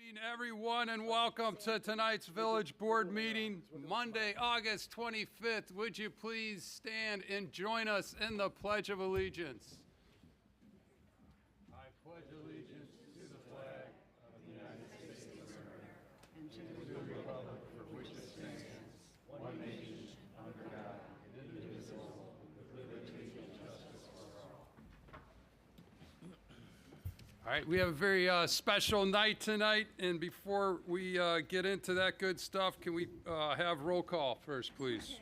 Evening, everyone, and welcome to tonight's Village Board meeting, Monday, August 25th. Would you please stand and join us in the Pledge of Allegiance? I pledge allegiance to the flag of the United States of America and to the republic for which it stands, one nation, under God, indivisible, with liberty and justice for all. All right, we have a very special night tonight, and before we get into that good stuff, can we have roll call first, please?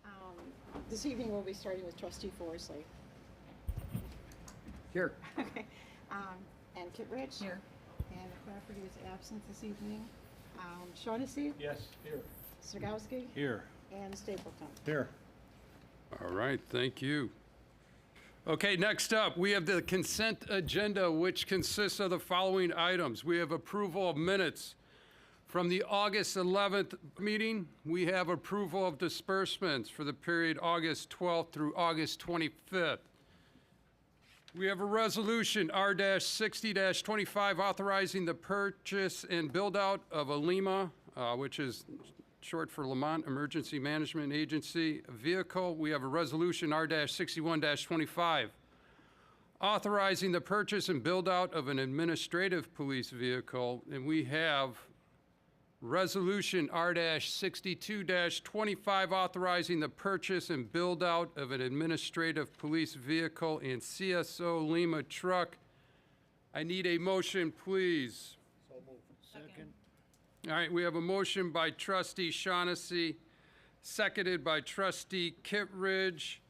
Okay. This evening we'll be starting with Trustee Forsley. Here. Okay. And Kittredge. Here. And Clafferty is absent this evening. Shaughnessy. Yes, here. Snagowski. Here. And Stapleton. Here. All right, thank you. Okay, next up, we have the consent agenda, which consists of the following items. We have approval of minutes from the August 11th meeting. We have approval of disbursements for the period August 12th through August 25th. We have a resolution R-60-25 authorizing the purchase and build-out of a Lima, which is short for Lamont Emergency Management Agency vehicle. We have a resolution R-61-25 authorizing the purchase and build-out of an administrative police vehicle. And we have resolution R-62-25 authorizing the purchase and build-out of an administrative police vehicle and CSO Lima truck. I need a motion, please. So moved. Second. All right, we have a motion by Trustee Shaughnessy, seconded by Trustee Kittredge.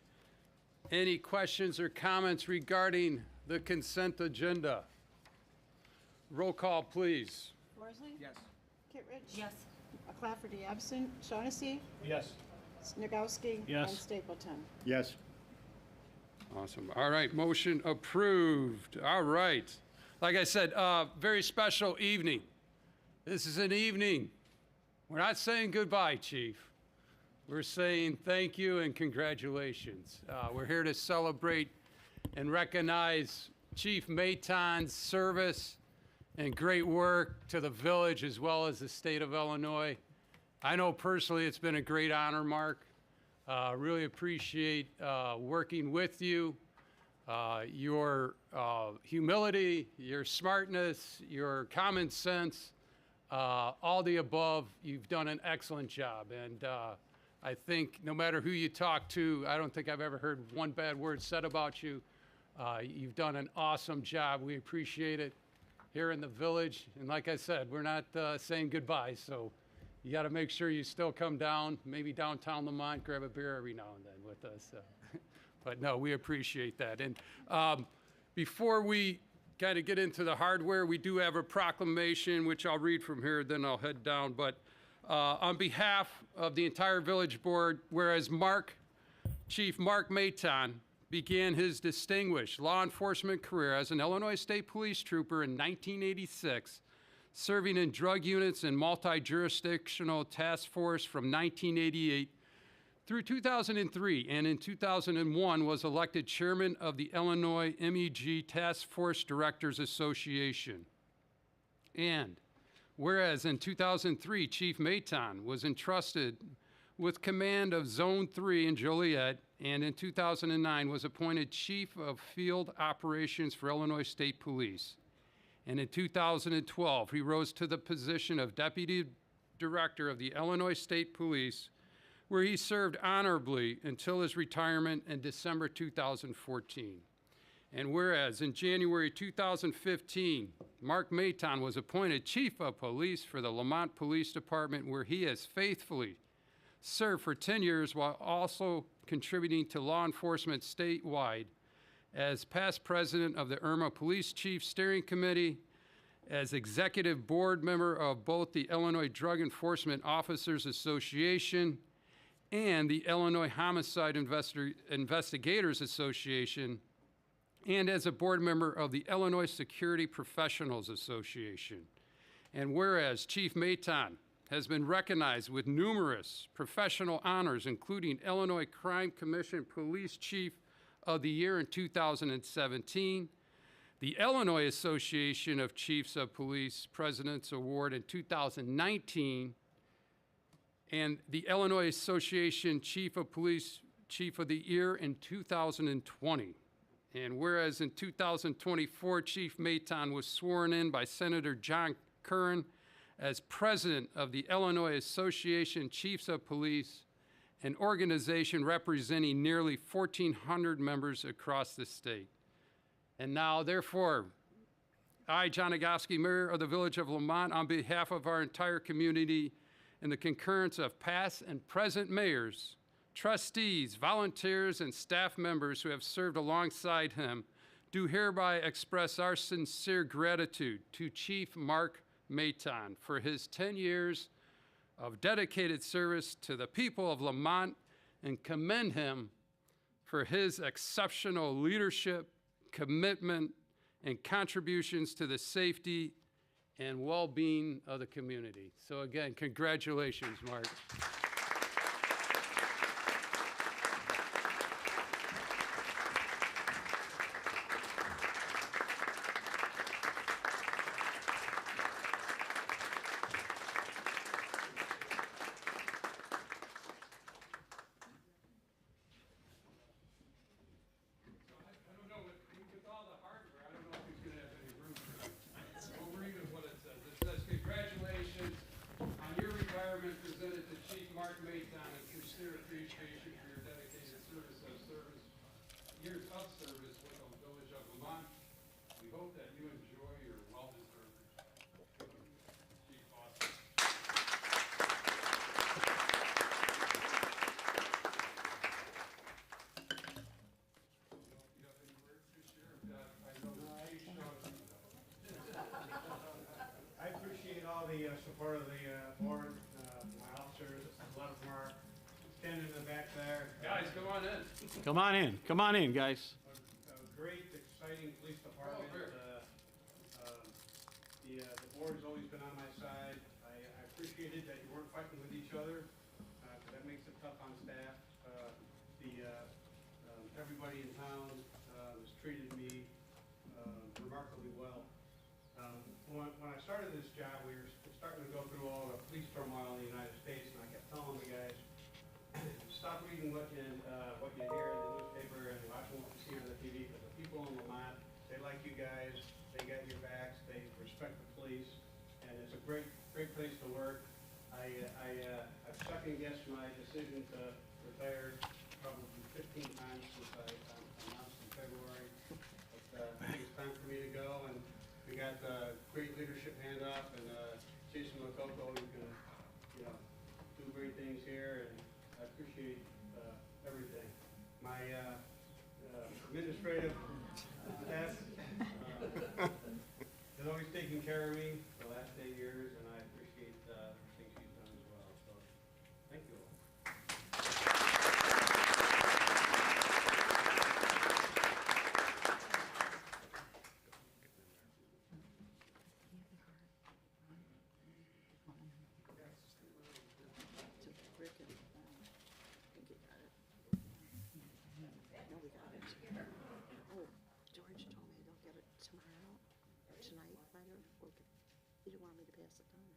Any questions or comments regarding the consent agenda? Roll call, please. Forsley. Yes. Kittredge. Yes. Clafferty absent. Shaughnessy. Yes. Snagowski. Yes. And Stapleton. Yes. Awesome. All right, motion approved. All right. Like I said, very special evening. This is an evening. We're not saying goodbye, Chief. We're saying thank you and congratulations. We're here to celebrate and recognize Chief Mayton's service and great work to the village as well as the state of Illinois. I know personally it's been a great honor, Mark. Really appreciate working with you. Your humility, your smartness, your common sense, all the above. You've done an excellent job. And I think no matter who you talk to, I don't think I've ever heard one bad word said about you. You've done an awesome job. We appreciate it here in the village. And like I said, we're not saying goodbye. So you got to make sure you still come down, maybe downtown Lamont, grab a beer every now and then with us. But no, we appreciate that. And before we kind of get into the hardware, we do have a proclamation, which I'll read from here, then I'll head down. But on behalf of the entire village board, whereas Chief Mark Mayton began his distinguished law enforcement career as an Illinois State Police trooper in 1986, serving in drug units and multi-jurisdictional task force from 1988 through 2003, and in 2001 was elected chairman of the Illinois MEG Task Force Directors Association. And whereas in 2003, Chief Mayton was entrusted with command of Zone 3 in Joliet, and in 2009 was appointed Chief of Field Operations for Illinois State Police. And in 2012, he rose to the position of Deputy Director of the Illinois State Police, where he served honorably until his retirement in December 2014. And whereas in January 2015, Mark Mayton was appointed Chief of Police for the Lamont Police Department, where he has faithfully served for 10 years while also contributing to law enforcement statewide as past president of the Irma Police Chief Steering Committee, as executive board member of both the Illinois Drug Enforcement Officers Association and the Illinois Homicide Investigators Association, and as a board member of the Illinois Security Professionals Association. And whereas Chief Mayton has been recognized with numerous professional honors, including Illinois Crime Commission Police Chief of the Year in 2017, the Illinois Association of Chiefs of Police President's Award in 2019, and the Illinois Association Chief of Police Chief of the Year in 2020. And whereas in 2024, Chief Maton was sworn in by Senator John Curran as president of the Illinois Association Chiefs of Police, an organization representing nearly 1,400 members across the state. And now, therefore, I, John Nagowski, Mayor of the Village of Lamont, on behalf of our entire community and the concurrence of past and present mayors, trustees, volunteers, and staff members who have served alongside him, do hereby express our sincere gratitude to Chief Mark Maton for his 10 years of dedicated service to the people of Lamont and commend him for his exceptional leadership, commitment, and contributions to the safety and well-being of the community. So again, congratulations, Mark. Presented to Chief Mark Maton and sincere appreciation for your dedicated years of service with the Village of Lamont. We hope that you enjoy your well-deserved Chief Austin. You have any words to share? I know I appreciate all the support of the board, my officers. A lot of them are standing in the back there. guys, come on in. Come on in. Come on in, guys. A great, exciting police department. Oh, very. The board's always been on my side. I appreciated that you weren't fighting with each other, because that makes it tough on staff. Everybody in town has treated me remarkably well. When I started this job, we were starting to go through all the police turmoil in the United States, and I kept telling the guys, stop reading what you hear in the newspaper and watching what you see on the TV, because the people in Lamont, they like you guys, they got your backs, they respect the police, and it's a great place to work. I've second-guessed my decision to retire probably 15 times since I announced in February. But I think it's time for me to go, and we got great leadership hand up, and Jason Lococo, who can, do great things here, and I appreciate everything. My administrative staff has always taken care of me for the last 8 years, and I appreciate everything she's done as well. So, thank you all. Rick and, I think you got it. No, we got it. Oh, George told me they'll get it tomorrow, or tonight, later. He didn't want me to pass it down.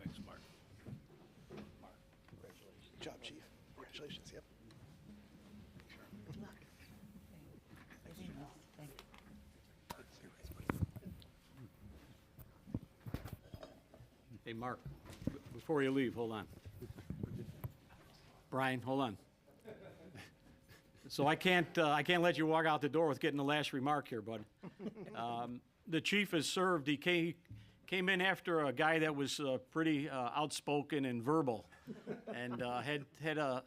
Thanks, Mark. Mark, congratulations. Good job, Chief. Congratulations, yep. Good luck. Hey, Mark, before you leave, hold on. Brian, hold on. So I can't let you walk out the door with getting the last remark here, bud. The chief has served. He came in after a guy that was pretty outspoken and verbal, and had to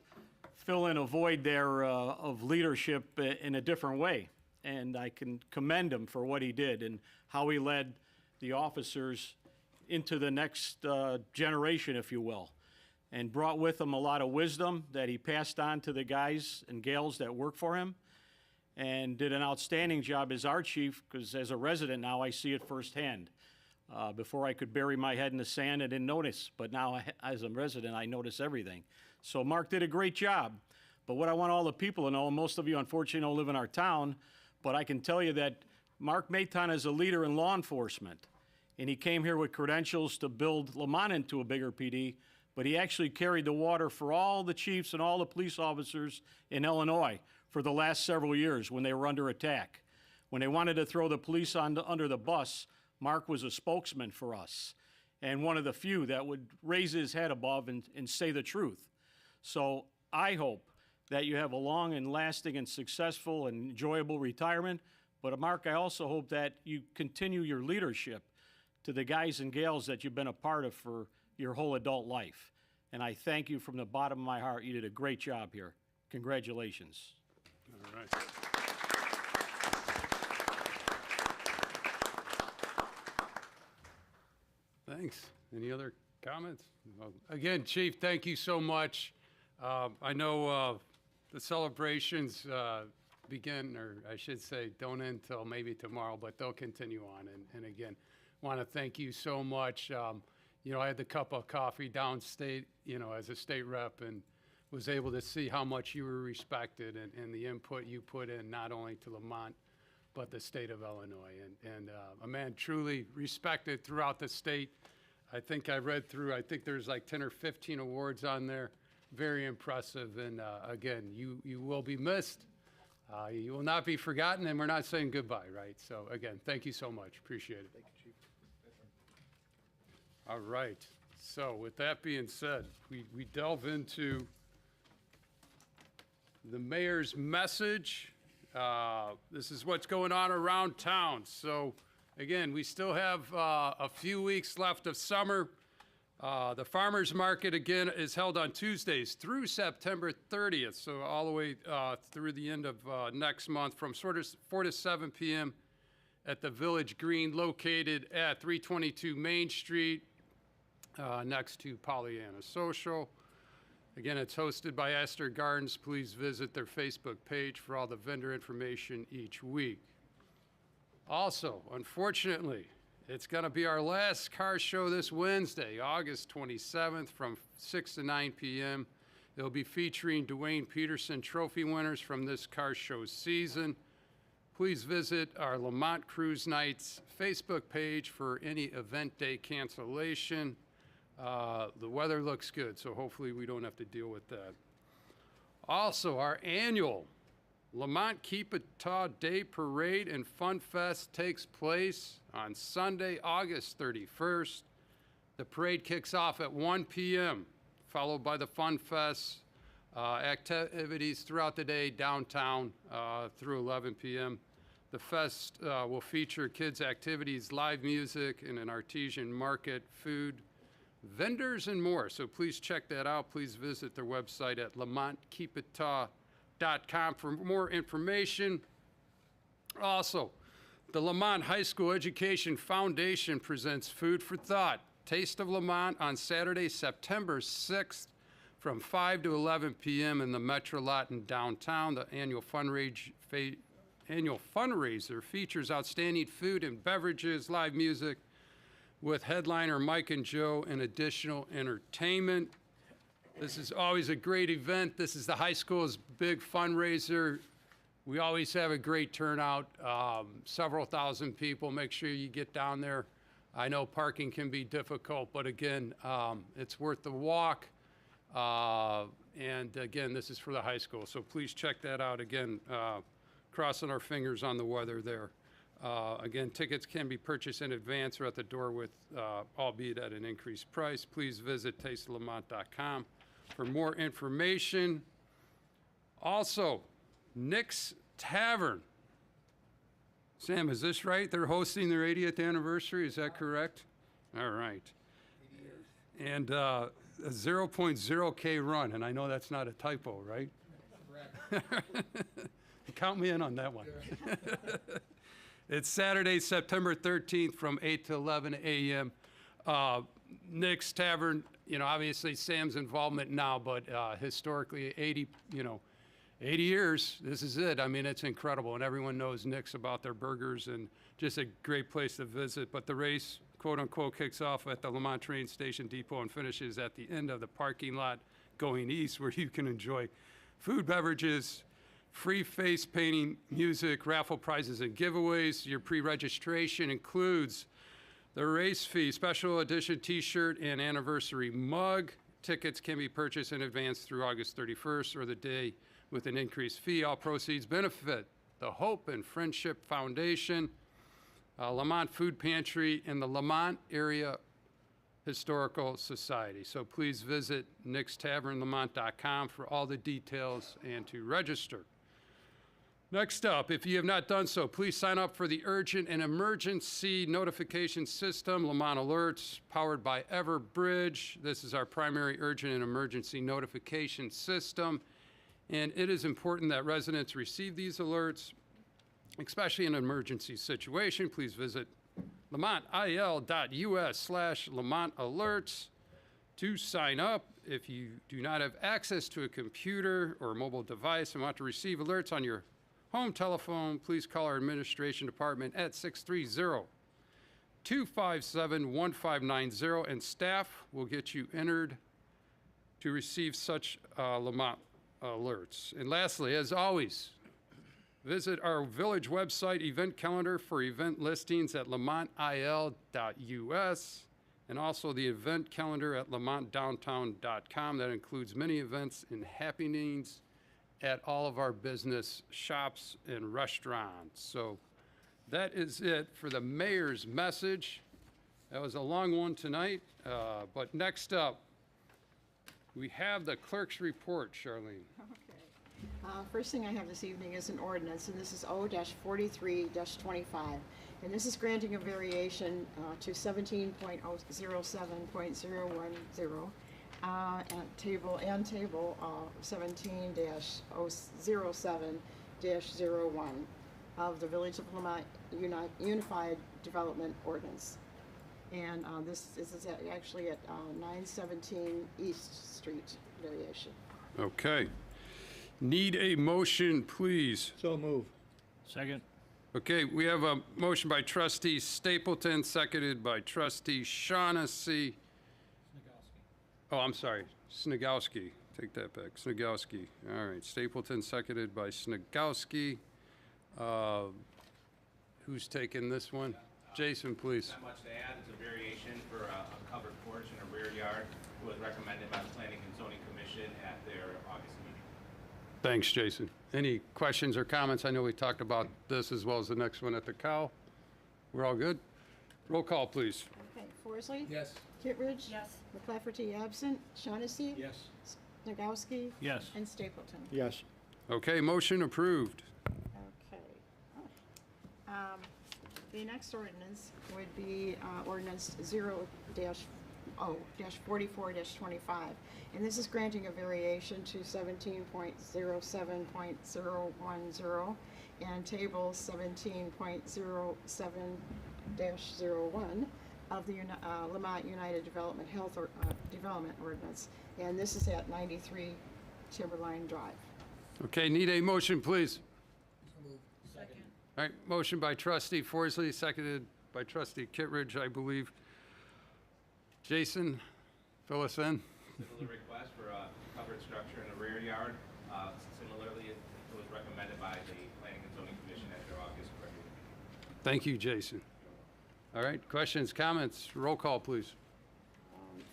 fill in a void there of leadership in a different way. And I can commend him for what he did and how he led the officers into the next generation, if you will. and brought with him a lot of wisdom that he passed on to the guys and gals that work for him, and did an outstanding job as our chief, because as a resident now, I see it firsthand. Before I could bury my head in the sand, I didn't notice, but now as a resident, I notice everything. So Mark did a great job. But what I want all the people to know, most of you unfortunately don't live in our town, but I can tell you that Mark Mayton is a leader in law enforcement. And he came here with credentials to build Lamont into a bigger PD, but he actually carried the water for all the chiefs and all the police officers in Illinois for the last several years when they were under attack. When they wanted to throw the police under the bus, Mark was a spokesman for us, and one of the few that would raise his head above and say the truth. So I hope that you have a long and lasting and successful and enjoyable retirement. But Mark, I also hope that you continue your leadership to the guys and gals that you've been a part of for your whole adult life. And I thank you from the bottom of my heart. You did a great job here. Congratulations. All right. Thanks. Any other comments? Well, again, Chief, thank you so much. I know the celebrations begin, or I should say, don't end till maybe tomorrow, but they'll continue on. And again, want to thank you so much. You know, I had the cup of coffee downstate, you know, as a state rep, and was able to see how much you were respected and the input you put in, not only to Lamont, but the state of Illinois. And a man truly respected throughout the state. I think I read through, I think there's like 10 or 15 awards on there. Very impressive. And again, you will be missed. You will not be forgotten, and we're not saying goodbye, right? So again, thank you so much. Appreciate it. Thank you, Chief. All right. So with that being said, we delve into the mayor's message. This is what's going on around town. So again, we still have a few weeks left of summer. The farmers market, again, is held on Tuesdays through September 30th, so all the way through the end of next month from sort of 4 to 7 p.m. at the Village Green, located at 322 Main Street, next to Pollyanna Social. Again, it's hosted by Astor Gardens. Please visit their Facebook page for all the vendor information each week. Also, unfortunately, it's going to be our last car show this Wednesday, August 27th from 6 to 9 p.m. It'll be featuring Dwayne Peterson trophy winners from this car show season. Please visit our Lamont Cruise Nights Facebook page for any event day cancellation. The weather looks good, so hopefully we don't have to deal with that. Also, our annual Lamont Keep-A-Taw Day Parade and Fun Fest takes place on Sunday, August 31st. The parade kicks off at 1 p.m., followed by the Fun Fest activities throughout the day downtown through 11 p.m. The fest will feature kids' activities, live music, and an artesian market, food, vendors, and more. So please check that out. Please visit their website at lamontkeepataw.com for more information. Also, the Lamont High School Education Foundation presents Food for Thought, Taste of Lamont on Saturday, September 6th from 5 to 11 p.m. in the Metro Lot in downtown. The annual fundraiser features outstanding food and beverages, live music with headliner Mike and Joe, and additional entertainment. This is always a great event. This is the high school's big fundraiser. We always have a great turnout, several thousand people. Make sure you get down there. I know parking can be difficult, but again, it's worth the walk. And again, this is for the high school, so please check that out. Again, crossing our fingers on the weather there. Again, tickets can be purchased in advance or at the door with, albeit at an increased price. Please visit tasteoflamont.com for more information. Also, Nick's Tavern. Sam, is this right? They're hosting their 80th anniversary, is that correct? All right. And a 0.0K run, and I know that's not a typo, right? Correct. Count me in on that one. It's Saturday, September 13th from 8 to 11 a.m. Nick's Tavern obviously Sam's involvement now, but historically 80 years, this is it. I mean, it's incredible, and everyone knows Nick's about their burgers and just a great place to visit. But the race, quote unquote, kicks off at the Lamont train station depot and finishes at the end of the parking lot going east, where you can enjoy food, beverages, free face painting, music, raffle prizes, and giveaways. Your pre-registration includes the race fee, special edition T-shirt, and anniversary mug. Tickets can be purchased in advance through August 31st or the day with an increased fee. All proceeds benefit the Hope and Friendship Foundation, Lamont Food Pantry, and the Lamont Area Historical Society. So please visit nickstavernlamont.com for all the details and to register. Next up, if you have not done so, please sign up for the Urgent and Emergency Notification System, Lamont Alerts, powered by Everbridge. This is our primary urgent and emergency notification system, and it is important that residents receive these alerts, especially in an emergency situation. Please visit lamontil.us/Lamont Alerts to sign up. If you do not have access to a computer or mobile device and want to receive alerts on your home telephone, please call our administration department at 630-257-1590, and staff will get you entered to receive such Lamont alerts. And lastly, as always, visit our village website event calendar for event listings at lamontil.us, and also the event calendar at lamontdowntown.com. That includes many events and happenings at all of our business shops and restaurants. So that is it for the mayor's message. That was a long one tonight, but next up, we have the clerk's report, Charlene. Okay. First thing I have this evening is an ordinance, and this is O-43-25. And this is granting a variation to 17.07.010. Table 17-07-01 of the Village of Lamont Unified Development Ordinance. And this is actually at 917 East Street variation. Okay. Need a motion, please. So move. Second. Okay, we have a motion by trustee Stapleton, seconded by trustee Shaughnessy. Oh, I'm sorry, Snagowski. Take that back, Snagowski. All right, Stapleton, seconded by Snagowski. Who's taking this one? Jason, please. Not much to add. It's a variation for a covered porch in a rear yard. It was recommended by the Planning and Zoning Commission at their August meeting. Thanks, Jason. Any questions or comments? I know we talked about this as well as the next one at the cow. We're all good? Roll call, please. Okay, Forsley? Yes. Kittredge? Yes. McClafferty absent. Shaughnessy? Yes. Snagowski? Yes. And Stapleton. Yes. Okay, motion approved. Okay. The next ordinance would be ordinance 0-44-25. And this is granting a variation to 17.07.010 and table 17.07-01 of the Lamont United Development Development Ordinance. And this is at 93 Timberline Drive. Okay, need a motion, please. All right, motion by trustee Forsley, seconded by trustee Kittredge, I believe. Jason, fill us in. Similar request for a covered structure in a rear yard. Similarly, it was recommended by the Planning and Zoning Commission at their August regular meeting. Thank you, Jason. All right, questions, comments, roll call, please.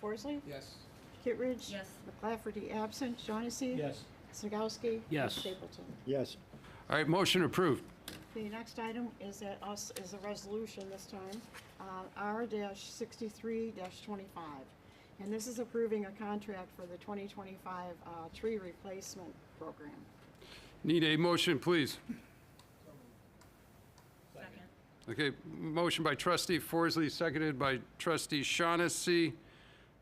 Forsley? Yes. Kittredge? Yes. McClafferty absent. Shaughnessy? Yes. Snagowski? Yes. And Stapleton. Yes. All right, motion approved. The next item is a resolution this time, R-63-25. And this is approving a contract for the 2025 tree replacement program. Need a motion, please. Okay, motion by trustee Forsley, seconded by trustee Shaughnessy.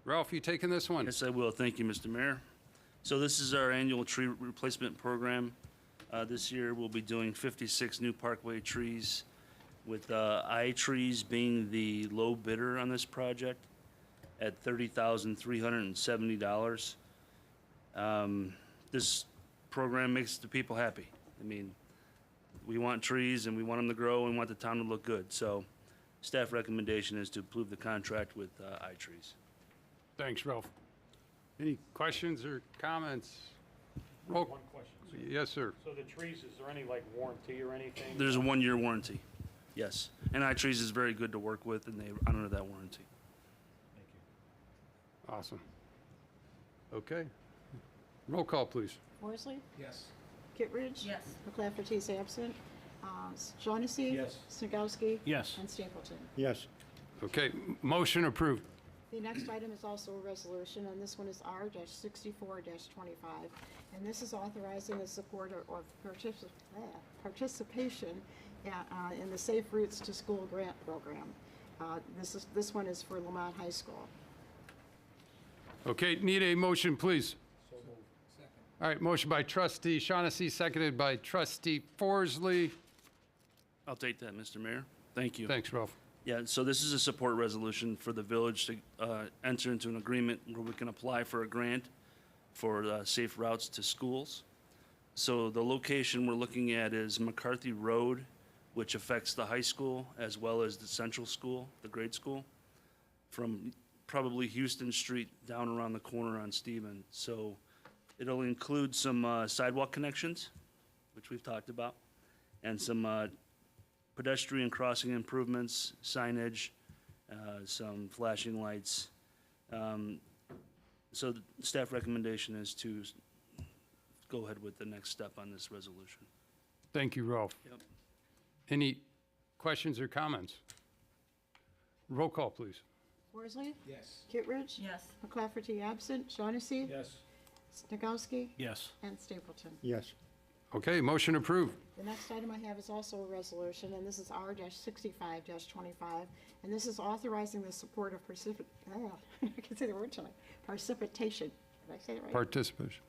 Ralph, you taking this one? Yes, I will. Thank you, Mr. Mayor. So this is our annual tree replacement program. This year, we'll be doing 56 new parkway trees, with iTrees being the low bidder on this project at $30,370. This program makes the people happy. I mean, we want trees and we want them to grow and we want the town to look good. So staff recommendation is to approve the contract with iTrees. Thanks, Ralph. Any questions or comments? Roll- One question. Yes, sir. So the trees, is there any like warranty or anything? There's a 1-year warranty, yes. And iTrees is very good to work with and they honor that warranty. Thank you. Awesome. Okay. Roll call, please. Worsley? Yes. Kittredge? Yes. McClafferty is absent. Shaughnessy? Yes. Snagowski? Yes. And Stapleton. Yes. Okay, motion approved. The next item is also a resolution, and this one is R-64-25. And this is authorizing the support of participation in the Safe Routes to School grant program. This one is for Lamont High School. Okay, need a motion, please. All right, motion by trustee Shaughnessy, seconded by trustee Forsley. I'll take that, Mr. Mayor. Thank you. Thanks, Ralph. Yeah, so this is a support resolution for the village to enter into an agreement where we can apply for a grant for safe routes to schools. So the location we're looking at is McCarthy Road, which affects the high school as well as the central school, the grade school, from probably Houston Street down around the corner on Stephen. So it'll include some sidewalk connections, which we've talked about, and some pedestrian crossing improvements, signage, some flashing lights. So the staff recommendation is to go ahead with the next step on this resolution. Thank you, Ralph. Yep. Any questions or comments? Roll call, please. Worsley? Yes. Kittredge? Yes. McClafferty absent. Shaughnessy? Yes. Snagowski? Yes. And Stapleton. Yes. Okay, motion approved. The next item I have is also a resolution, and this is R-65-25, and this is authorizing the support of I can say the word tonight, precipitation. Did I say it right? Participation.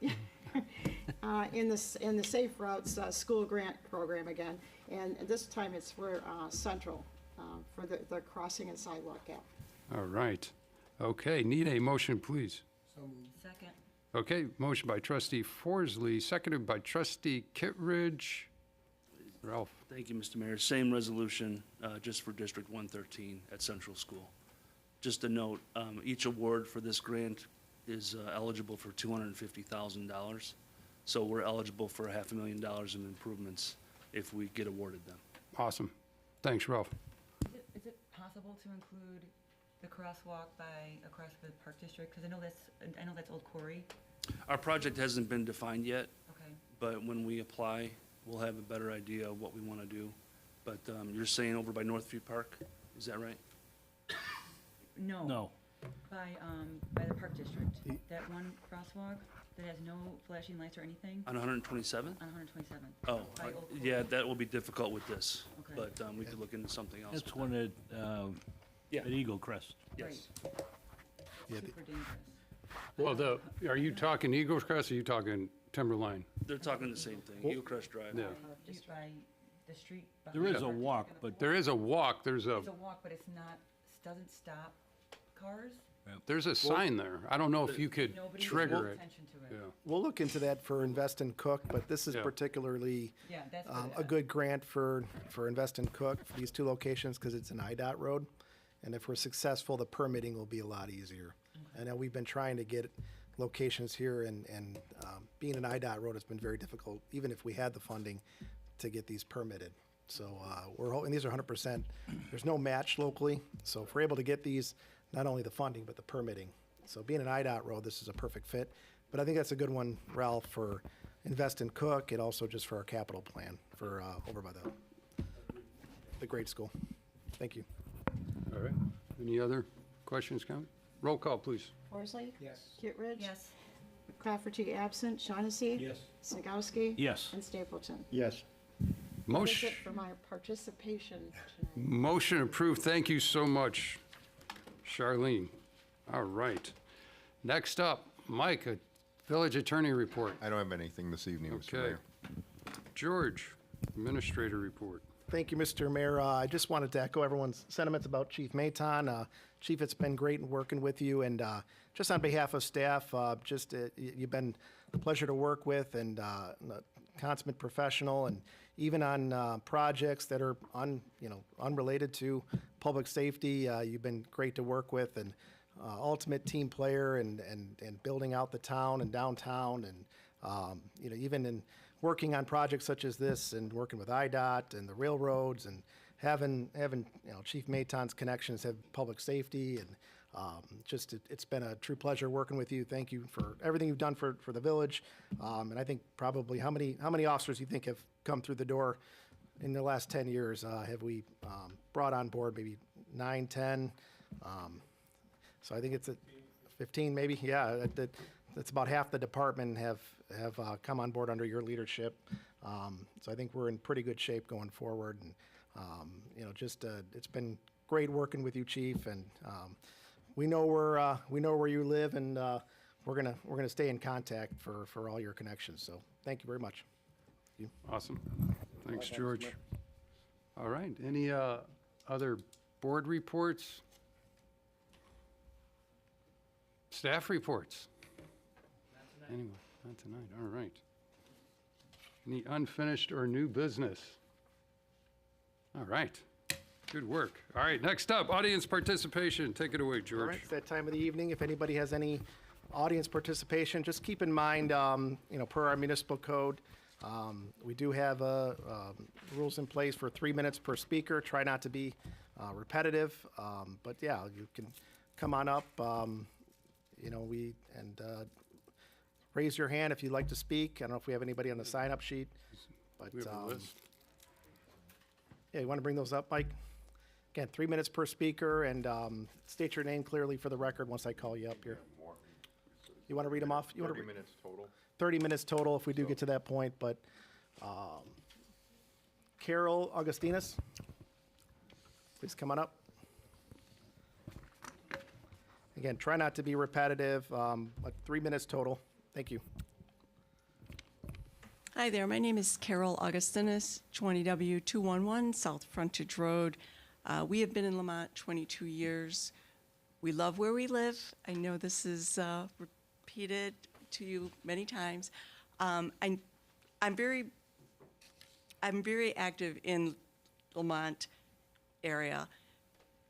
In the Safe Routes School Grant Program again, and this time it's for Central, for the crossing and sidewalk gap. All right. Okay, need a motion, please. Second. Okay, motion by trustee Forsley, seconded by trustee Kittredge. Ralph. Thank you, Mr. Mayor. Same resolution, just for District 113 at Central School. Just a note, each award for this grant is eligible for $250,000. So we're eligible for $500,000 in improvements if we get awarded them. Awesome. Thanks, Ralph. Is it possible to include the crosswalk across the Park District? Because I know that's Old Quarry. Our project hasn't been defined yet, Okay. but when we apply, we'll have a better idea of what we want to do. But you're saying over by Northview Park, is that right? No. No. By the Park District. That one crosswalk that has no flashing lights or anything On 127? on 127. Oh, By Old Quarry. yeah, that will be difficult with this, Okay. but we could look into something else. That's with one that. at Yeah. Eagle Crest. Yes. Yeah, the- Super dangerous. Well, are you talking Eagles Crest or are you talking Timberline? They're talking the same thing, Eagle Crest Drive. Yeah. Just by the street. There is behind a the walk, Park but There is a walk, there's It's a walk, but it's not, doesn't stop cars. there's a sign there. I don't know if you could Nobody's trigger paying it. attention to Yeah. it. We'll look into that for Invest in Cook, but this is Yeah. particularly Yeah, that's a good grant for Invest in Cook for these two locations because it's an IDOT road. And if we're successful, the permitting will be a lot easier. I know we've been trying to get locations here and being an IDOT road has been very difficult, even if we had the funding to get these permitted. So we're hoping, these are 100%, there's no match locally. So if we're able to get these, not only the funding, but the permitting. So being an IDOT road, this is a perfect fit. But I think that's a good one, Ralph, for Invest in Cook and also just for our capital plan for over by the grade school. Thank you. All right. Any other questions, comments? Roll call, please. Worsley? Yes. Kittredge? Yes. McClafferty absent. Shaughnessy? Yes. Snagowski? yes. And Stapleton. Yes. That's Motion, it for my participation tonight. motion approved. Thank you so much, Charlene. All right. Next up, Mike, a village attorney report. I don't have anything this evening, Mr. Okay. Mayor. George, administrator report. Thank you, Mr. Mayor. I just wanted to echo everyone's sentiments about Chief Mayton. Chief, it's been great working with you, and just on behalf of staff, you've been a pleasure to work with and a consummate professional, and even on projects that are unrelated to public safety, you've been great to work with, and ultimate team player and building out the town and downtown, and even in working on projects such as this and working with IDOT and the railroads and having Chief Mayton's connections have public safety, and it's been a true pleasure working with you. Thank you for everything you've done for the village. And I think probably how many officers you think have come through the door in the last 10 years have we brought on board? Maybe 9, 10. So I think it's 15 maybe. Yeah, that's about half the department have come on board under your leadership. So I think we're in pretty good shape going forward. And it's been great working with you, Chief. And we know where you live, and we're gonna stay in contact for all your connections. So thank you very much. Awesome. Thanks, George. All right, any other board reports? Staff reports? Anyway, not tonight, all right. Any unfinished or new business? All right, good work. All right, next up, audience participation. Take it away, All George. right, it's that time of the evening. If anybody has any audience participation, just keep in mind, per our municipal code, we do have rules in place for 3 minutes per speaker. Try not to be repetitive, but yeah, you can come on up, raise your hand if you'd like to speak. I don't know if we have anybody on the sign-up sheet, but We have a list. yeah, you want to bring those up, Mike? Again, 3 minutes per speaker, and state your name clearly for the record once I call you up here. You want to read them off? 30 minutes total. 30 minutes total if we do get to that point, but Carol Augustinus, please come on up. Again, try not to be repetitive, but 3 minutes total. Thank you. Hi there, my name is Carol Augustinus, 20W211 South Frontage Road. We have been in Lamont 22 years. We love where we live. I know this is repeated to you many times. I'm very active in Lamont area,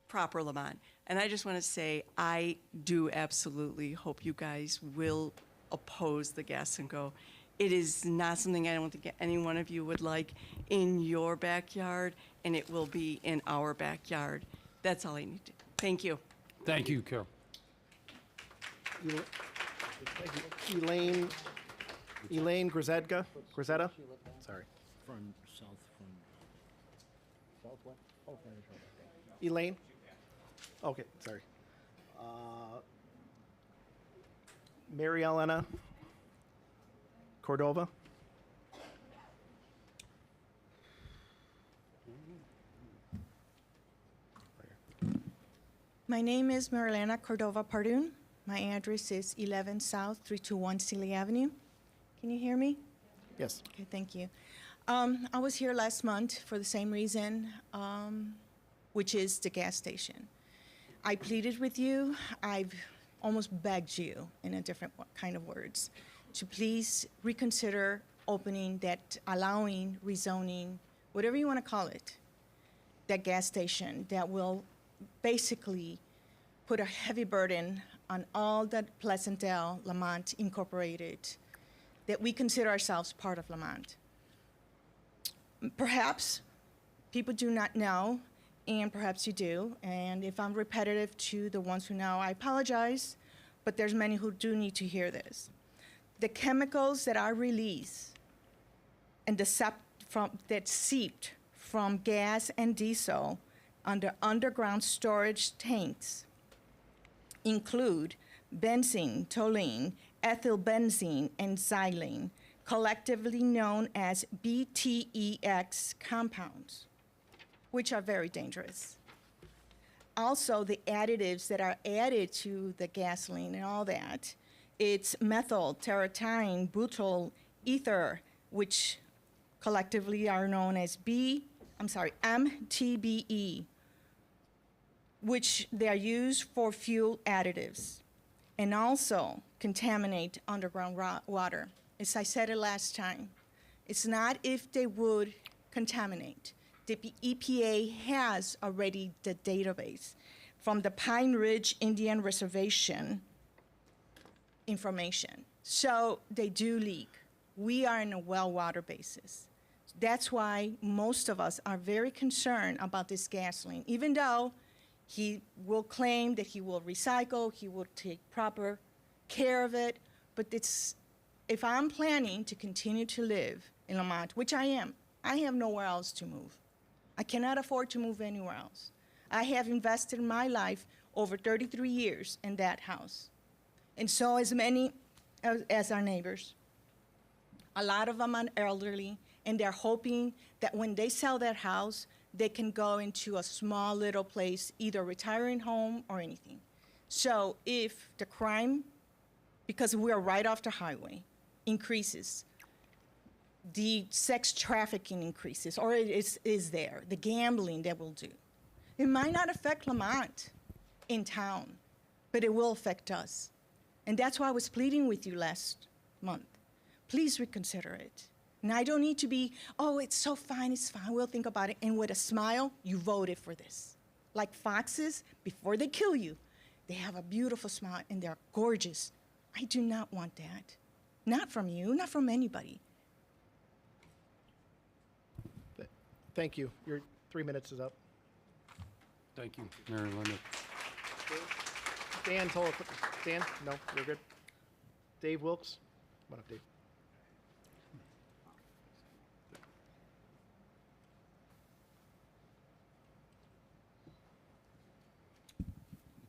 proper Lamont. And I just want to say, I do absolutely hope you guys will oppose the gas and go. It is not something I don't think any one of you would like in your backyard, and it will be in our backyard. That's all I need to. Thank you. Thank you, Carol. Elaine Grisetta? Sorry. From southwest. Oh, Elaine? Okay, sorry. Mary Elena Cordova? My name is Marilena Cordova Pardun. My address is 11 South 321 Sealy Avenue. Can you hear me? Yes. Okay, thank you. I was here last month for the same reason, which is the gas station. I pleaded with you. I've almost begged you in a different kind of words to please reconsider opening that, allowing, rezoning, whatever you want to call it, that gas station that will basically put a heavy burden on all that Pleasantdale, Lamont Incorporated, that we consider ourselves part of Lamont. Perhaps people do not know, and perhaps you do, and if I'm repetitive to the ones who know, I apologize, but there's many who do need to hear this. The chemicals that are released and that seeped from gas and diesel under underground storage tanks include benzene, toluene, ethylbenzene, and xylene, collectively known as BTEX compounds, which are very dangerous. Also, the additives that are added to the gasoline and all that, it's methyl, butyl ether, which collectively are known as MTBE, which they are used for fuel additives and also contaminate underground water. As I said it last time, it's not if they would contaminate. The EPA has already the database from the Pine Ridge Indian Reservation information. So they do leak. We are in a well water basis. That's why most of us are very concerned about this gasoline, even though he will claim that he will recycle, he will take proper care of it, but if I'm planning to continue to live in Lamont, which I am, I have nowhere else to move. I cannot afford to move anywhere else. I have invested my life over 33 years in that house. And so as many as our neighbors. A lot of them are elderly, and they're hoping that when they sell their house, they can go into a small little place, either retiring home or anything. So if the crime, because we are right off the highway, increases, the sex trafficking increases, or it is there, the gambling that will do. It might not affect Lamont in town, but it will affect us. And that's why I was pleading with you last month. Please reconsider it. And I don't need to be, oh, it's so fine, we'll think about it. And with a smile, you voted for this. Like foxes, before they kill you, they have a beautiful smile and they're gorgeous. I do not want that. Not from you, not from anybody. Thank you. Your 3 minutes is up. Thank you, Mary Linda. Dan, Dan? No, you're good. Dave Wilkes? Come on up, Dave.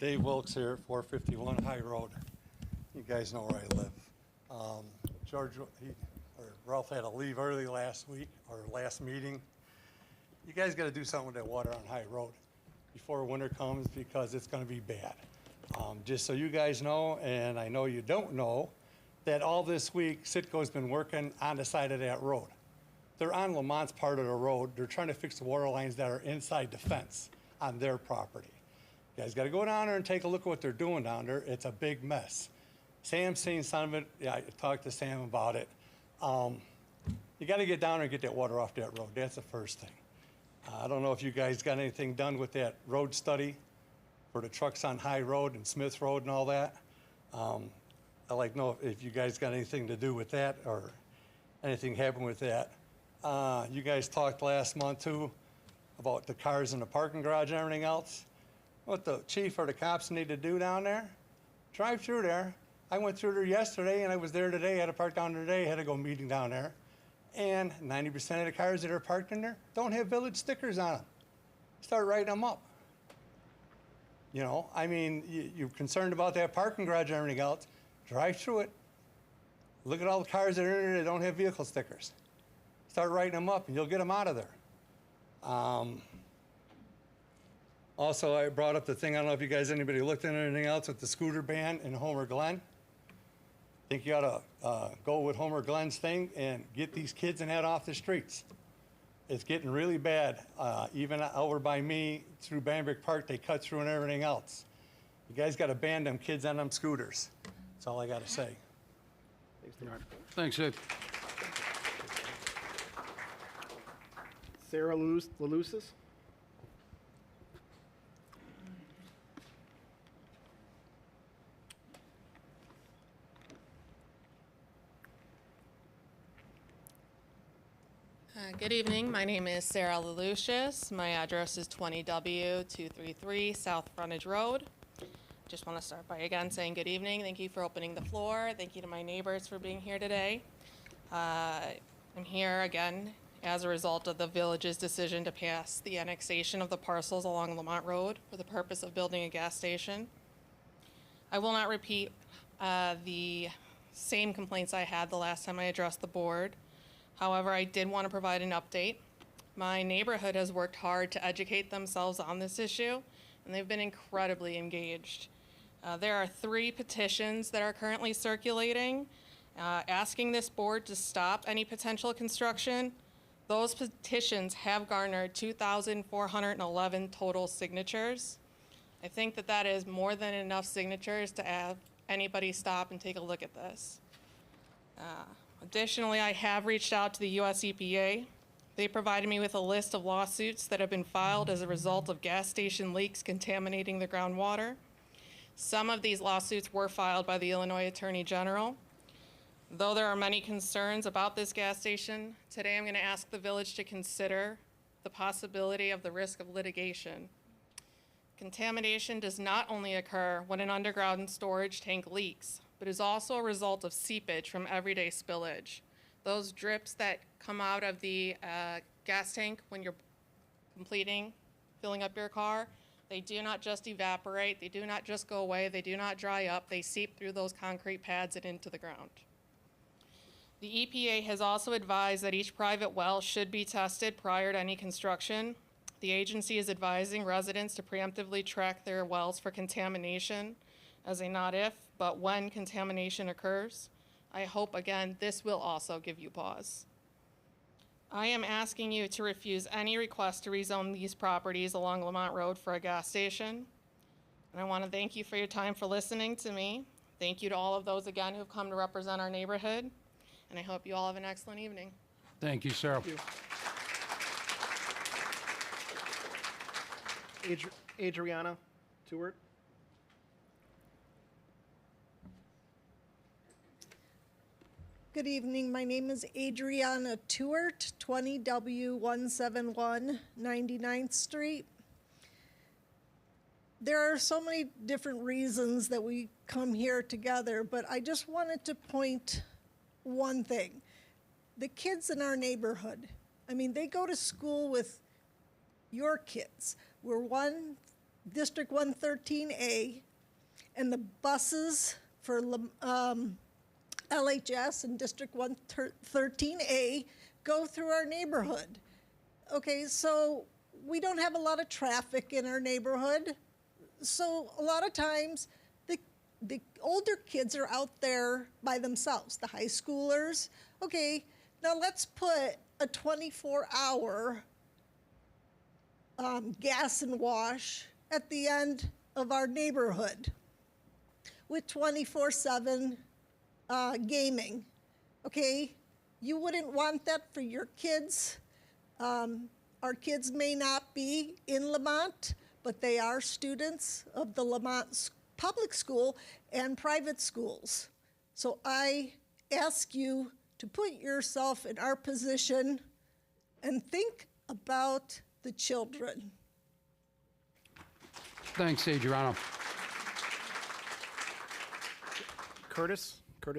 Dave Wilkes here, 451 High Road. You guys know where I live. Ralph had to leave early last week, or last meeting. You guys got to do something with that water on High Road before winter comes, because it's going to be bad. Just so you guys know, and I know you don't know, that all this week, Citgo's been working on the side of that road. They're on Lamont's part of the road. They're trying to fix the water lines that are inside the fence on their property. You guys got to go down there and take a look at what they're doing down there. It's a big mess. Sam's seen some of it. Yeah, I talked to Sam about it. You got to get down there and get that water off that road. That's the first thing. I don't know if you guys got anything done with that road study for the trucks on High Road and Smith Road and all that. I'd like to know if you guys got anything to do with that, or anything happened with that. You guys talked last month too about the cars in the parking garage and everything else. What the chief or the cops need to do down there, drive through there. I went through there yesterday, and I was there today. I had to park down there today. I had to go meeting down there. And 90% of the cars that are parked in there don't have village stickers on them. Start writing them up. You know, I mean, you're concerned about that parking garage and everything else. Drive through it. Look at all the cars that are in there that don't have vehicle stickers. Start writing them up, and you'll get them out of there. Also, I brought up the thing, I don't know if you guys, anybody looked at anything else with the scooter ban in Homer Glen. I think you ought to go with Homer Glen's thing and get these kids and that off the streets. It's getting really bad. Even over by me, through Banbrick Park, they cut through and everything else. You guys got to ban them kids on them scooters. That's all I got to say. Thanks, Dave. Sarah Lelusis? Good evening. My name is Sarah Lelucius. My address is 20W233 South Frontage Road. Just want to start by again saying good evening. Thank you for opening the floor. Thank you to my neighbors for being here today. I'm here again as a result of the village's decision to pass the annexation of the parcels along Lamont Road for the purpose of building a gas station. I will not repeat the same complaints I had the last time I addressed the board. However, I did want to provide an update. My neighborhood has worked hard to educate themselves on this issue, and they've been incredibly engaged. There are 3 petitions that are currently circulating, asking this board to stop any potential construction Those petitions have garnered 2,411 total signatures. I think that that is more than enough signatures to have anybody stop and take a look at this. Additionally, I have reached out to the US EPA. They provided me with a list of lawsuits that have been filed as a result of gas station leaks contaminating the groundwater. Some of these lawsuits were filed by the Illinois Attorney General. Though there are many concerns about this gas station, today I'm going to ask the village to consider the possibility of the risk of litigation. Contamination does not only occur when an underground storage tank leaks, but is also a result of seepage from everyday spillage. Those drips that come out of the gas tank when you're filling up your car, they do not just evaporate, they do not just go away, they do not dry up, they seep through those concrete pads and into the ground. The EPA has also advised that each private well should be tested prior to any construction. The agency is advising residents to preemptively track their wells for contamination as a not if, but when contamination occurs. I hope, again, this will also give you pause. I am asking you to refuse any request to rezone these properties along Lamont Road for a gas station. And I want to thank you for your time for listening to me. Thank you to all of those, again, who've come to represent our neighborhood. And I hope you all have an excellent evening. Thank you, Sarah. Adriana Tewart. Good evening. My name is Adriana Tewart, 20W171 99th Street. There are so many different reasons that we come here together, but I just wanted to point one thing. The kids in our neighborhood, I mean, they go to school with your kids. We're District 113A, and the buses for LHS and District 113A go through our neighborhood. Okay, so we don't have a lot of traffic in our neighborhood. So a lot of times the older kids are out there by themselves, the high schoolers. Okay, now let's put a 24-hour gas and wash at the end of our neighborhood with 24/7 gaming. Okay, you wouldn't want that for your kids. Our kids may not be in Lamont, but they are students of the Lamont Public School and private schools. So I ask you to put yourself in our position and think about the children. Thanks, Adriana. Curtis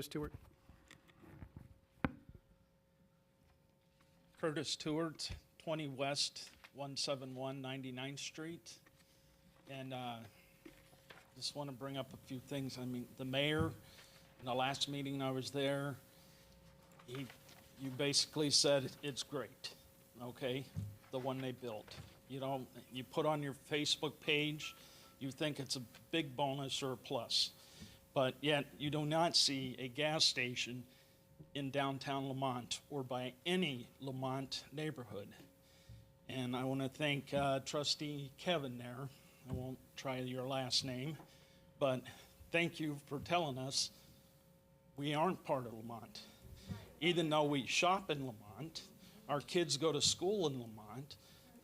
Tewart. Curtis Tewart, 20 West 171 99th Street. And just want to bring up a few things. I mean, the mayor, in the last meeting I was there, you basically said it's great, okay, the one they built. You know, you put on your Facebook page, you think it's a big bonus or a plus. But yet you do not see a gas station in downtown Lamont or by any Lamont neighborhood. And I want to thank Trustee Kevin there. I won't try your last name, but thank you for telling us we aren't part of Lamont. Even though we shop in Lamont, our kids go to school in Lamont,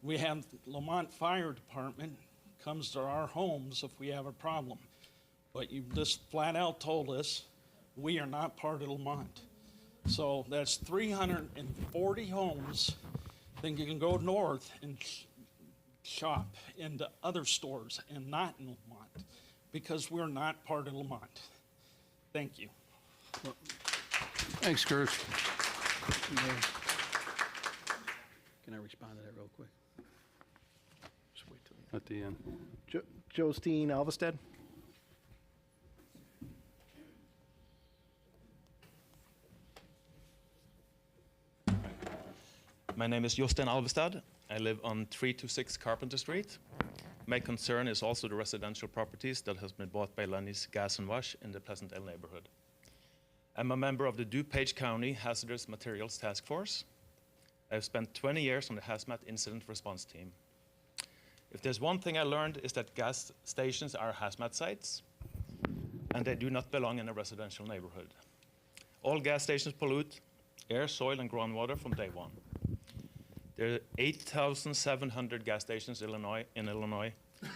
we have Lamont Fire Department comes to our homes if we have a problem. But you just flat out told us we are not part of Lamont. So that's 340 homes. Then you can go north and shop into other stores and not in Lamont because we're not part of Lamont. Thank you. Thanks, Curtis. Can I respond to that real quick? Just wait till at the end. Jostine Alvestead. My name is Jostein Alvestad. I live on 326 Carpenter Street. My concern is also the residential properties that has been bought by Lenny's Gas and Wash in the Pleasantdale neighborhood. I'm a member of the DuPage County Hazardous Materials Task Force, I've spent 20 years on the hazmat incident response team. If there's one thing I learned is that gas stations are hazmat sites, and they do not belong in a residential neighborhood. All gas stations pollute air, soil, and groundwater from day one. There are 8,700 gas stations in Illinois.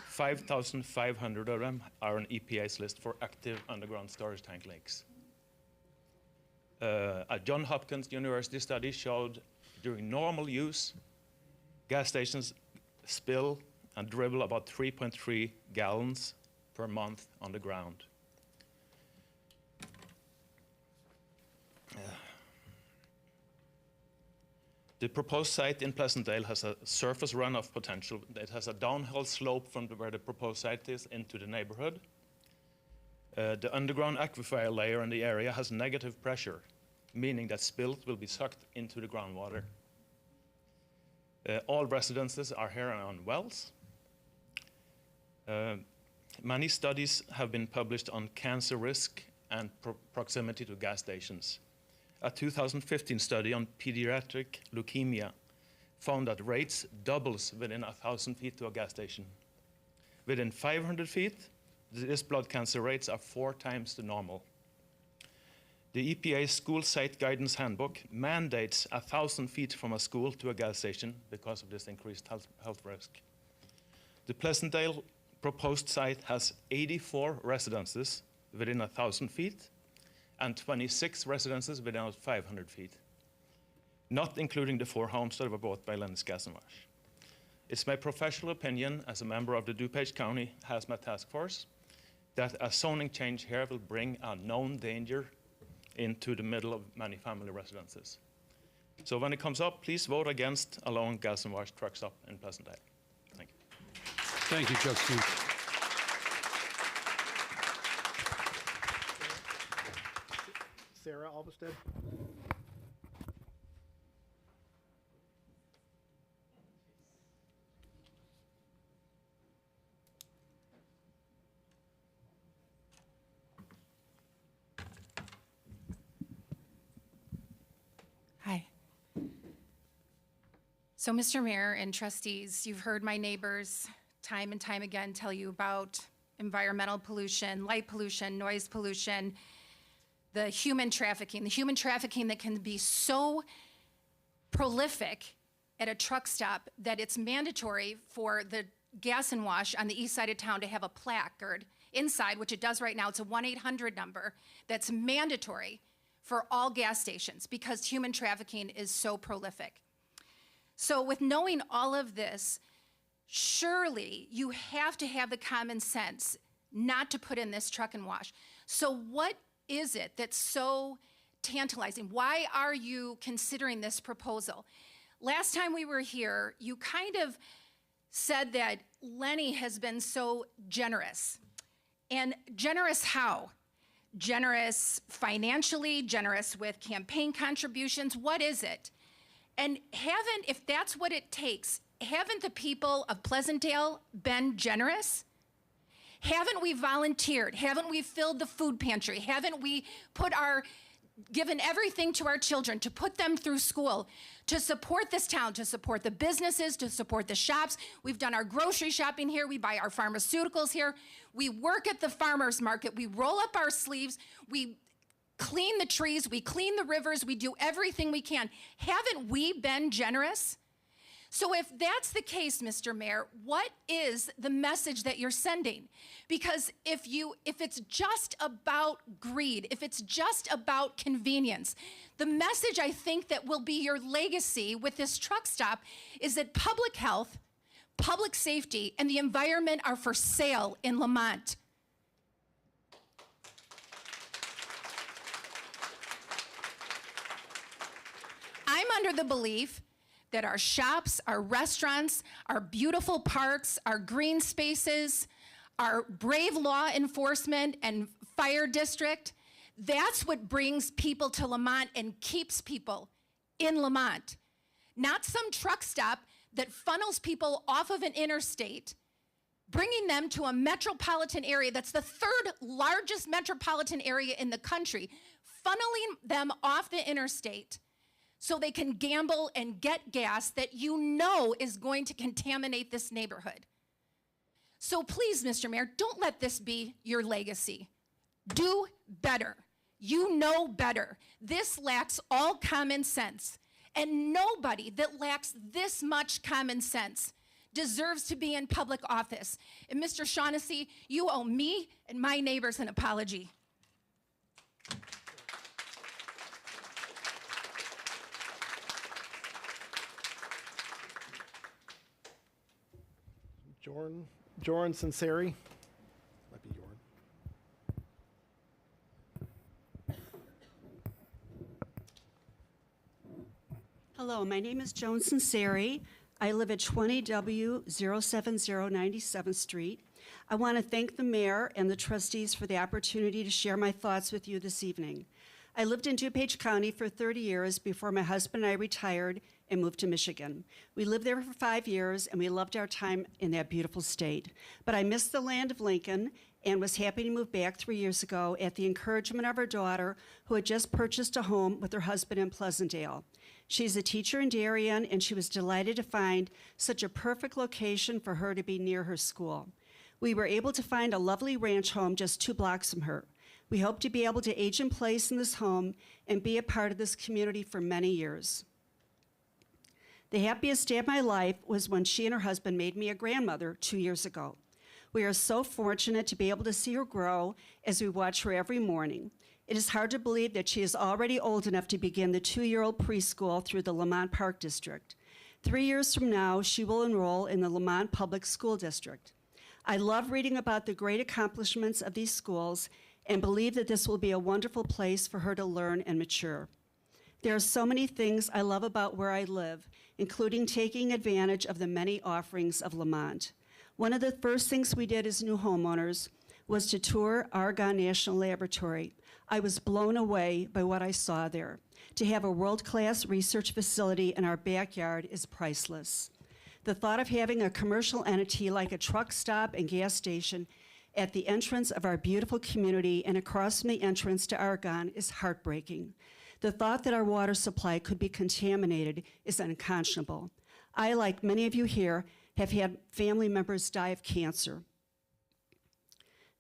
5,500 of them are on EPA's list for active underground storage tank leaks. A Johns Hopkins University study showed during normal use, gas stations spill and dribble about 3.3 gallons per month on the ground. The proposed site in Pleasantdale has a surface runoff potential. It has a downhill slope from where the proposed site is into the neighborhood. The underground aquifer layer in the area has negative pressure, meaning that spills will be sucked into the groundwater. All residences are here on wells. Many studies have been published on cancer risk and proximity to gas stations. A 2015 study on pediatric leukemia found that rates doubles within 1,000 feet to a gas station. Within 500 feet, these blood cancer rates are 4 times the normal. The EPA School Site Guidance Handbook mandates 1,000 feet from a school to a gas station because of this increased health risk. The Pleasantdale proposed site has 84 residences within 1,000 feet and 26 residences within 500 feet, not including the 4 homes that were bought by Lenny's Gas and Wash. It's my professional opinion as a member of the DuPage County Hazmat Task Force that a zoning change here will bring a known danger into the middle of many family residences. So when it comes up, please vote against allowing gas and wash trucks up in Pleasantdale. Thank you. Thank you, Trustee. Sarah Alvestead? Hi. So, Mr. Mayor and trustees, you've heard my neighbors time and time again tell you about environmental pollution, light pollution, noise pollution, the human trafficking that can be so prolific at a truck stop that it's mandatory for the gas and wash on the east side of town to have a placard inside, which it does right now. It's a 1-800 number that's mandatory for all gas stations because human trafficking is so prolific. So with knowing all of this, surely you have to have the common sense not to put in this truck and wash. So what is it that's so tantalizing? Why are you considering this proposal? Last time we were here, you kind of said that Lenny has been so generous. And generous how? Generous financially, generous with campaign contributions, what is it? And if that's what it takes, haven't the people of Pleasantdale been generous? Haven't we volunteered? Haven't we filled the food pantry? Haven't we given everything to our children to put them through school, to support this town, to support the businesses, to support the shops? We've done our grocery shopping here. We buy our pharmaceuticals here. We work at the farmer's market. We roll up our sleeves. We clean the trees. We clean the rivers. We do everything we can. Haven't we been generous? So if that's the case, Mr. Mayor, what is the message that you're sending? Because if it's just about greed, if it's just about convenience, the message I think that will be your legacy with this truck stop is that public health, public safety, and the environment are for sale in Lamont. I'm under the belief that our shops, our restaurants, our beautiful parks, our green spaces, our brave law enforcement and fire district, that's what brings people to Lamont and keeps people in Lamont. Not some truck stop that funnels people off of an interstate, bringing them to a metropolitan area that's the 3rd largest metropolitan area in the country, funneling them off the interstate, so they can gamble and get gas that you know is going to contaminate this neighborhood. So please, Mr. Mayor, don't let this be your legacy. Do better. You know better. This lacks all common sense. And nobody that lacks this much common sense deserves to be in public office. And Mr. Shaughnessy, you owe me and my neighbors an apology. Joran Sinceri. Might be Joran. Hello, my name is Joan Sinceri. I live at 20W07097th Street. I want to thank the mayor and the trustees for the opportunity to share my thoughts with you this evening. I lived in DuPage County for 30 years before my husband and I retired and moved to Michigan. We lived there for 5 years and we loved our time in that beautiful state. But I missed the land of Lincoln and was happy to move back 3 years ago at the encouragement of our daughter, who had just purchased a home with her husband in Pleasantdale. She's a teacher in Darien, and she was delighted to find such a perfect location for her to be near her school. We were able to find a lovely ranch home just 2 blocks from her. We hope to be able to age in place in this home and be a part of this community for many years. The happiest day of my life was when she and her husband made me a grandmother 2 years ago. We are so fortunate to be able to see her grow as we watch her every morning. It is hard to believe that she is already old enough to begin the 2-year-old preschool through the Lamont Park District. 3 years from now, she will enroll in the Lamont Public School District. I love reading about the great accomplishments of these schools and believe that this will be a wonderful place for her to learn and mature. There are so many things I love about where I live, including taking advantage of the many offerings of Lamont. One of the first things we did as new homeowners was to tour Argonne National Laboratory. I was blown away by what I saw there. To have a world-class research facility in our backyard is priceless. The thought of having a commercial entity like a truck stop and gas station at the entrance of our beautiful community and across from the entrance to Argonne is heartbreaking. The thought that our water supply could be contaminated is unconscionable. I, like many of you here, have had family members die of cancer.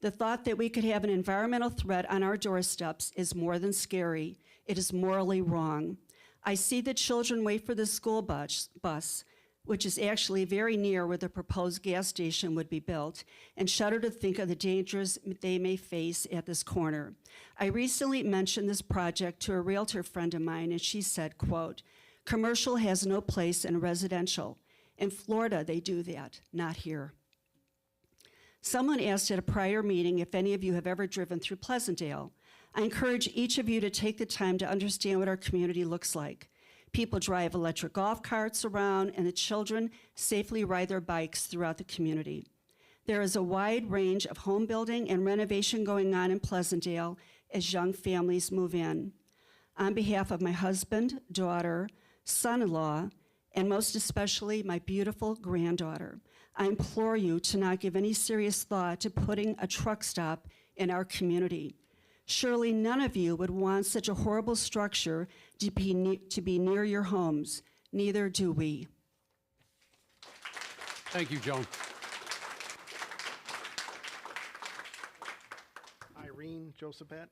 The thought that we could have an environmental threat on our doorsteps is more than scary. It is morally wrong. I see the children wait for the school bus, which is actually very near where the proposed gas station would be built, and shudder to think of the dangers they may face at this corner. I recently mentioned this project to a realtor friend of mine, and she said, quote, "Commercial has no place in residential. In Florida, they do that, not here." Someone asked at a prior meeting if any of you have ever driven through Pleasantdale. I encourage each of you to take the time to understand what our community looks like. People drive electric golf carts around, and the children safely ride their bikes throughout the community. There is a wide range of home building and renovation going on in Pleasantdale as young families move in. On behalf of my husband, daughter, son-in-law, and most especially my beautiful granddaughter, I implore you to not give any serious thought to putting a truck stop in our community. Surely none of you would want such a horrible structure to be near your homes. Neither do we. Thank you, Joan. Irene Josephat.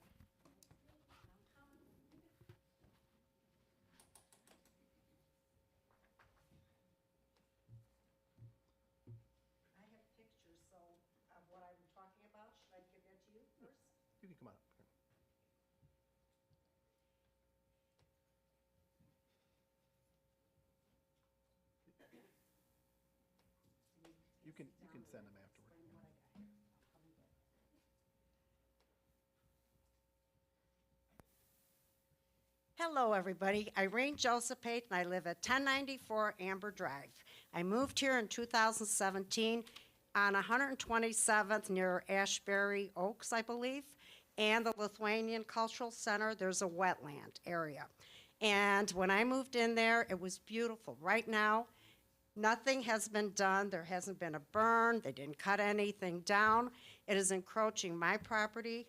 You can come on up. You can send them afterward. Hello, everybody. Irene Josephate, and I live at 1094 Amber Drive. I moved here in 2017 on 127th near Ashbury Oaks, I believe, and the Lithuanian Cultural Center. There's a wetland area. And when I moved in there, it was beautiful. Right now, nothing has been done. There hasn't been a burn. They didn't cut anything down. It is encroaching my property,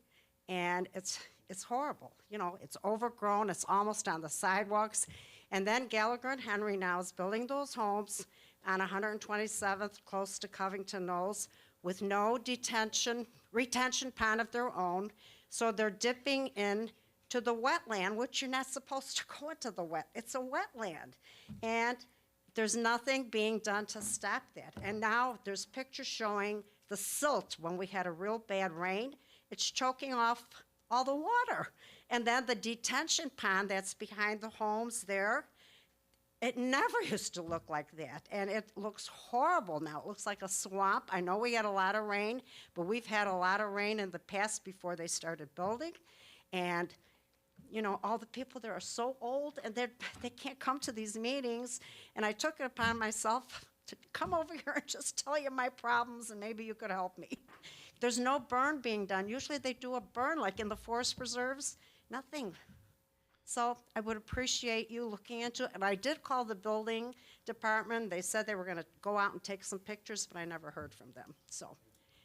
and it's horrible. You know, it's overgrown. It's almost on the sidewalks. And then Gallagher and Henry now is building those homes on 127th, close to Covington Knolls, with no retention pond of their own. So they're dipping in to the wetland, which you're not supposed to go into the it's a wetland. And there's nothing being done to stop that. And now there's pictures showing the silt when we had a real bad rain. It's choking off all the water. And then the detention pond that's behind the homes there, it never used to look like that, and it looks horrible now. It looks like a swamp. I know we had a lot of rain, but we've had a lot of rain in the past before they started building. And, you know, all the people there are so old, and they can't come to these meetings. And I took it upon myself to come over here and just tell you my problems, and maybe you could help me. There's no burn being done. Usually they do a burn, like in the forest preserves. Nothing. So I would appreciate you looking into it. And I did call the building department. They said they were going to go out and take some pictures, but I never heard from them. So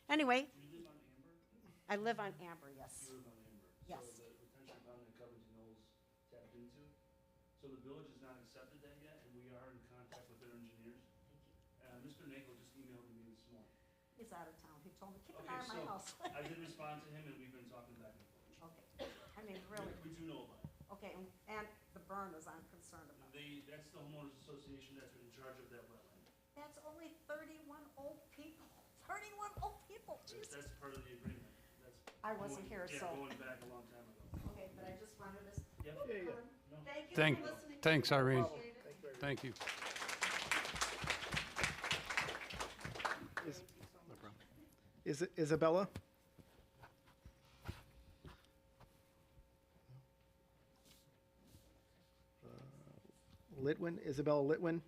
anyway. You live on Amber? I live on Amber, yes. You live on Amber. Yes. So the retention pond that Covington Knolls tapped into, so the village has not accepted that yet, and we are in contact with their engineers. Mr. Nagel just emailed me this morning. He's out of town. He told me, keep an Okay, eye on my so house. I did respond to him, and we've been talking back and forth. Okay. I mean, really. We do know about it. Okay, and the burn is I'm concerned about. That's the homeowners association that's in charge of that wetland. That's only 31 old people. 31 old people, Jesus. That's part of the agreement. That's I wasn't here, yeah, so. going back a long time ago. Okay, but I just wanted to. Yep. No. Thank you for listening. Thanks, Irene. Appreciate it. Thank you. No problem. Is it Isabella? Litwin, Isabella Litwin?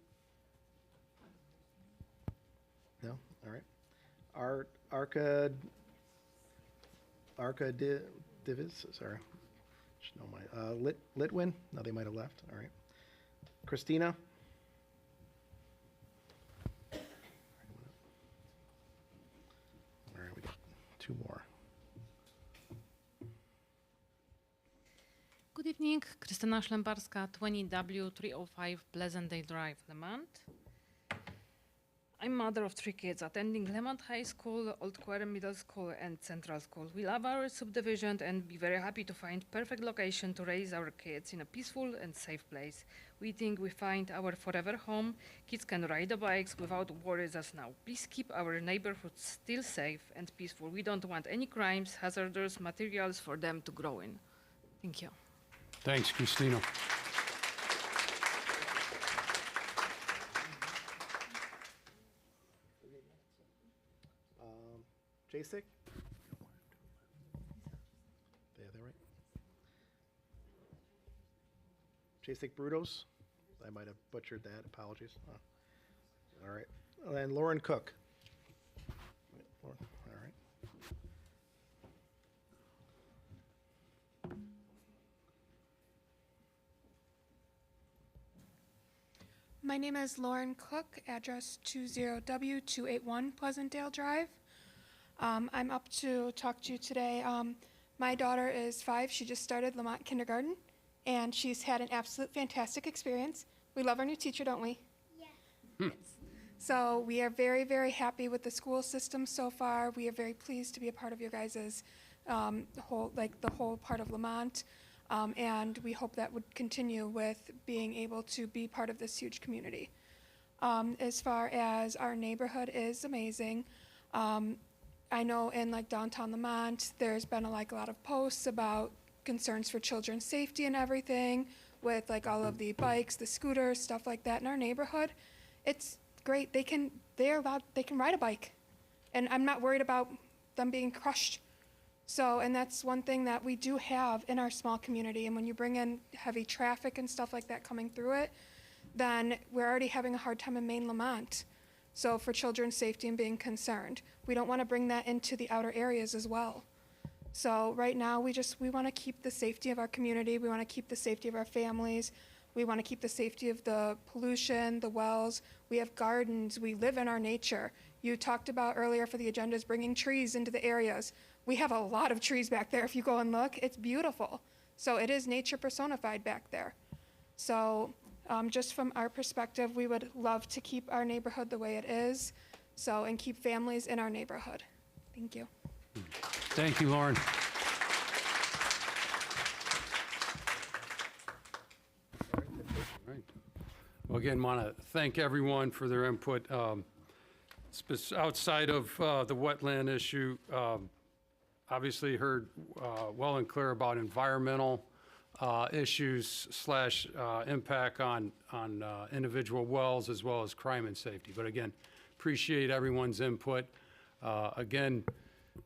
No? All right. Arca Divis, sorry. Should know my, Litwin? No, they might have left. All right. Christina? All right, we got two more. Good evening, Krystyna Szlembarska, 20W305 Pleasantdale Drive, Lemont. I'm mother of 3 kids attending Lemont High School, Old Quarry Middle School, and Central School. We love our subdivision and be very happy to find perfect location to raise our kids in a peaceful and safe place. We think we find our forever home. Kids can ride the bikes without worries as now. Please keep our neighborhood still safe and peaceful. We don't want any crimes, hazardous materials for them to grow in. Thank you. Thanks, Christina. Jasek? They have that right? Jasek Brudos? I might have butchered that. Apologies. Oh. All right. And Lauren Cook. Lauren, all right. My name is Lauren Cook, address 20W281 Pleasantdale Drive. I'm up to talk to you today. My daughter is 5. She just started Lemont Kindergarten, and she's had an absolute fantastic experience. We love our new teacher, don't we? Yeah. So we are very, very happy with the school system so far. We are very pleased to be a part of your guys' the whole part of Lemont. And we hope that would continue with being able to be part of this huge community. As far as our neighborhood is amazing. I know in like downtown Lemont, there's been a lot of posts about concerns for children's safety and everything with like all of the bikes, the scooters, stuff like that in our neighborhood. It's great. They can ride a bike. And I'm not worried about them being crushed. So, and that's one thing that we do have in our small community. And when you bring in heavy traffic and stuff like that coming through it, then we're already having a hard time in Main Lemont. So for children's safety and being concerned, we don't want to bring that into the outer areas as well. So right now, we want to keep the safety of our community. We want to keep the safety of our families. We want to keep the safety of the pollution, the wells. We have gardens. We live in our nature. You talked about earlier for the agendas bringing trees into the areas. We have a lot of trees back there. If you go and look, it's beautiful. So it is nature personified back there. So Just from our perspective, we would love to keep our neighborhood the way it is, and keep families in our neighborhood. Thank you. Thank you, Lauren. Right. Well, again, want to thank everyone for their input. Outside of the wetland issue, obviously heard well and clear about environmental issues slash impact on individual wells as well as crime and safety. But again, appreciate everyone's input. Again,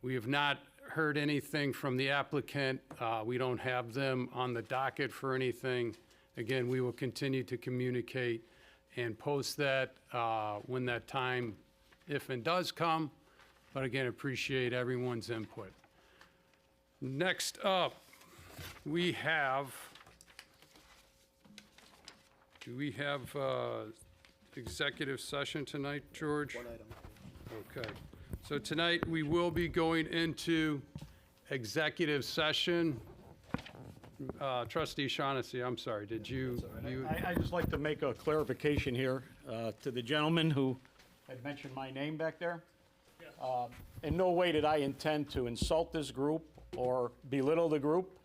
we have not heard anything from the applicant. We don't have them on the docket for anything. Again, we will continue to communicate and post that when that time, if and does come. But again, appreciate everyone's input. Next up, we have, do we have executive session tonight, George? One item. Okay. So tonight, we will be going into executive session. Trustee Shaughnessy, I'm sorry, did you? I'd just like to make a clarification here to the gentleman who had mentioned my name back there. In no way did I intend to insult this group or belittle the group.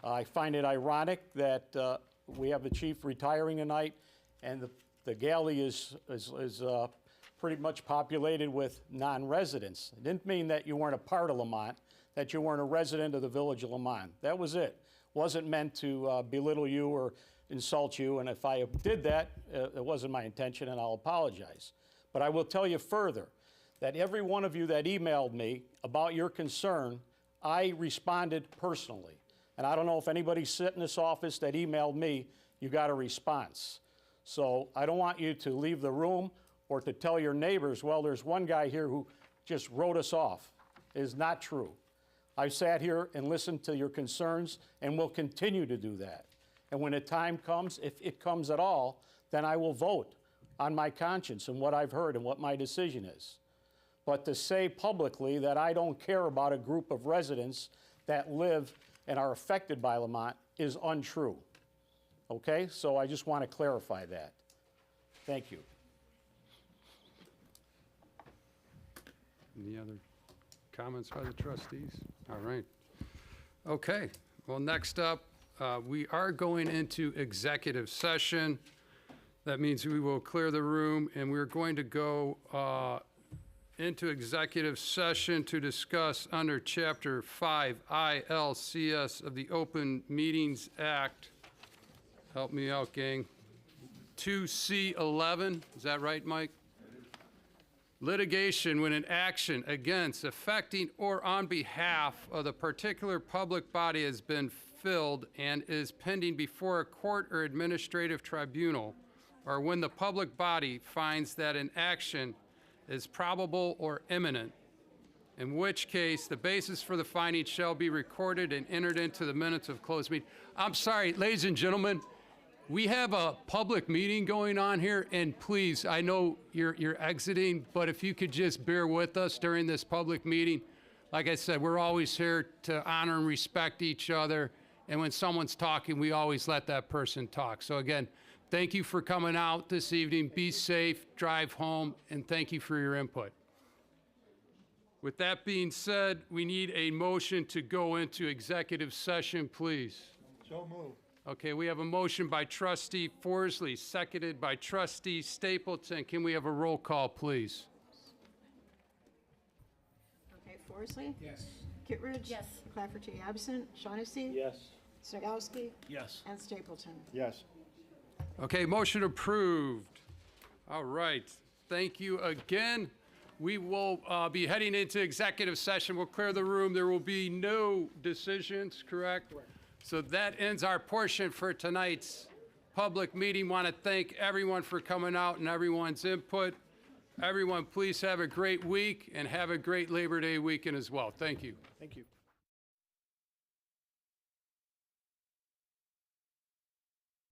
I find it ironic that we have the chief retiring tonight, and the galley is pretty much populated with non-residents. It didn't mean that you weren't a part of Lamont, that you weren't a resident of the village of Lamont. That was it. Wasn't meant to belittle you or insult you, and if I did that, it wasn't my intention, and I'll apologize. But I will tell you further that every one of you that emailed me about your concern, I responded personally. And I don't know if anybody sitting in this office that emailed me, you got a response. So I don't want you to leave the room or to tell your neighbors, well, there's one guy here who just wrote us off. It is not true. I sat here and listened to your concerns and will continue to do that. And when the time comes, if it comes at all, then I will vote on my conscience and what I've heard and what my decision is. But to say publicly that I don't care about a group of residents that live and are affected by Lamont is untrue. Okay? So I just want to clarify that. Thank you. Any other comments by the trustees? All right. Okay. Well, next up, we are going into executive session. That means we will clear the room, and we're going to go into executive session to discuss under Chapter 5 ILCS of the Open Meetings Act. Help me out, gang. 2C11, is that right, Mike? Litigation when an action against, affecting, or on behalf of the particular public body has been filled and is pending before a court or administrative tribunal, or when the public body finds that an action is probable or imminent, in which case the basis for the finding shall be recorded and entered into the minutes of closed meeting. I'm sorry, ladies and gentlemen, we have a public meeting going on here, and please, I know you're exiting, but if you could just bear with us during this public meeting. Like I said, we're always here to honor and respect each other, and when someone's talking, we always let that person talk. So again, thank you for coming out this evening. Be safe, drive home, and thank you for your input. With that being said, we need a motion to go into executive session, please. So moved. Okay, we have a motion by Trustee Forsley, seconded by Trustee Stapleton. Can we have a roll call, please? Okay, Forsley? Yes. Kittredge? Yes. Clafferty absent. Shaughnessy? Yes. Snagowski? Yes. And Stapleton. Yes. Okay, motion approved. All right, thank you again. We will be heading into executive session. We'll clear the room. There will be no decisions, correct? Correct. So that ends our portion for tonight's public meeting. Want to thank everyone for coming out and everyone's input. Everyone, please have a great week and have a great Labor Day weekend as well. Thank you. Thank you.